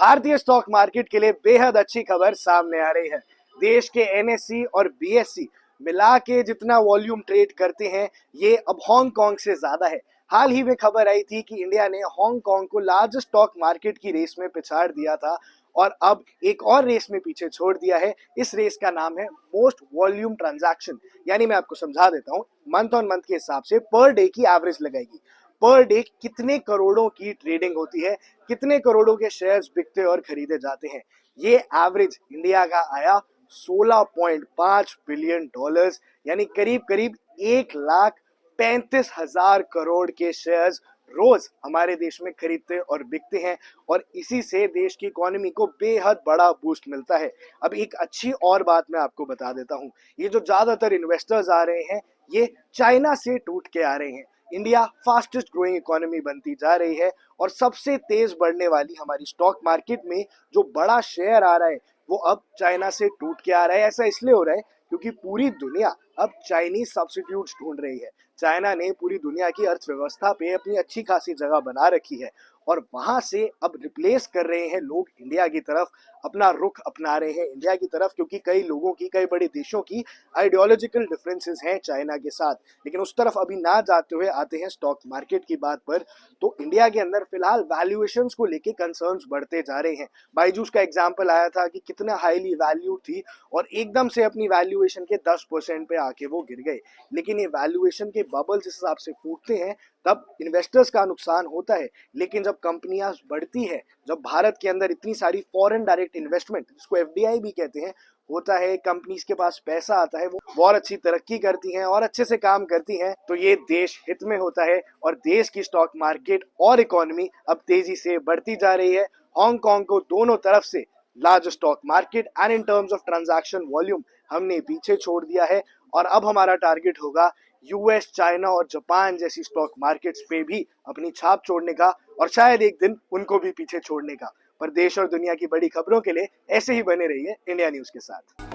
भारतीय stock market के लिए बेहद अच्छी खबर सामने आ रही है। देश के एनएससी और बीएससी मिला के जितना वॉल्यूम ट्रेड करते हैं ये अब हांगकांग से ज्यादा है। हाल ही में खबर आई थी कि इंडिया ने हांगकांग को लार्जेस्ट स्टॉक मार्केट की रेस में पिछाड़ दिया था और अब एक और रेस में पीछे छोड़ दिया है। इस रेस का नाम है मोस्ट वॉल्यूम ट्रांजैक्शन। यानी मैं आपको समझा देता हूँ, मंथ ऑन मंथ के हिसाब से पर डे की एवरेज लगाएगी। पर डे कितने करोड़ों की ट्रेडिंग होती है, कितने करोड़ों के शेयर्स बिकते और खरीदे जाते हैं। ये एवरेज इंडिया का आया 16.5 बिलियन डॉलर्स, यानी करीब करीब 1,35,000 करोड़ के शेयर्स रोज हमारे देश में खरीदते और बिकते हैं। और इसी से देश की इकोनॉमी को बेहद बड़ा बूस्ट मिलता है। अब एक अच्छी और बात मैं आपको बता देता हूं, ये जो ज्यादातर इन्वेस्टर्स आ रहे हैं ये चाइना से टूट के आ रहे हैं। इंडिया फास्टेस्ट ग्रोइंग इकोनॉमी बनती जा रही है और सबसे तेज बढ़ने वाली हमारी स्टॉक मार्केट में जो बड़ा शेयर आ रहा है वो अब चाइना से टूट के आ रहा है। ऐसा इसलिए हो रहा है क्योंकि पूरी दुनिया अब चाइनीज सब्स्टिट्यूट्स ढूंढ रही है। चाइना ने पूरी दुनिया की अर्थव्यवस्था पे अपनी अच्छी खासी जगह बना रखी है और वहां से अब रिप्लेस कर रहे हैं लोग इंडिया की तरफ, अपना रुख अपना रहे हैं इंडिया की तरफ, क्योंकि कई लोगों की, कई बड़े देशों की आइडियोलॉजिकल डिफरेंसेस हैं चाइना के साथ। लेकिन उस तरफ अभी ना जाते हुए आते हैं स्टॉक मार्केट की बात पर, तो इंडिया के अंदर फिलहाल वैल्यूएशंस को लेके कंसर्न्स बढ़ते जा रहे हैं। बाइजूस का एग्जांपल आया था कि कितना हाईली वैल्यू थी और एकदम से अपनी वैल्यूएशन के 10% पे आके वो गिर गए। लेकिन ये वैल्यूएशन के बबल्स जिस हिसाब से फूटते हैं तब इन्वेस्टर्स का नुकसान होता है। लेकिन जब कंपनियां बढ़ती है, जब भारत के अंदर इतनी सारी फॉरेन डायरेक्ट इन्वेस्टमेंट, जिसको एफडीआई भी कहते हैं, होता है, कंपनीज के पास पैसा आता है, वो और अच्छी तरक्की करती हैं और अच्छे से काम करती हैं, तो ये देश हित में होता है और देश की स्टॉक मार्केट और इकोनॉमी अब तेजी से बढ़ती जा रही है। हांगकांग को दोनों तरफ से large stock market and in terms of transaction volume हमने पीछे छोड़ दिया है और अब हमारा टारगेट होगा यूएस, चाइना और जापान जैसी स्टॉक मार्केट्स पे भी अपनी छाप छोड़ने का और शायद एक दिन उनको भी पीछे छोड़ने का। पर देश और दुनिया की बड़ी खबरों के लिए ऐसे ही बने रहिए इंडिया न्यूज के साथ।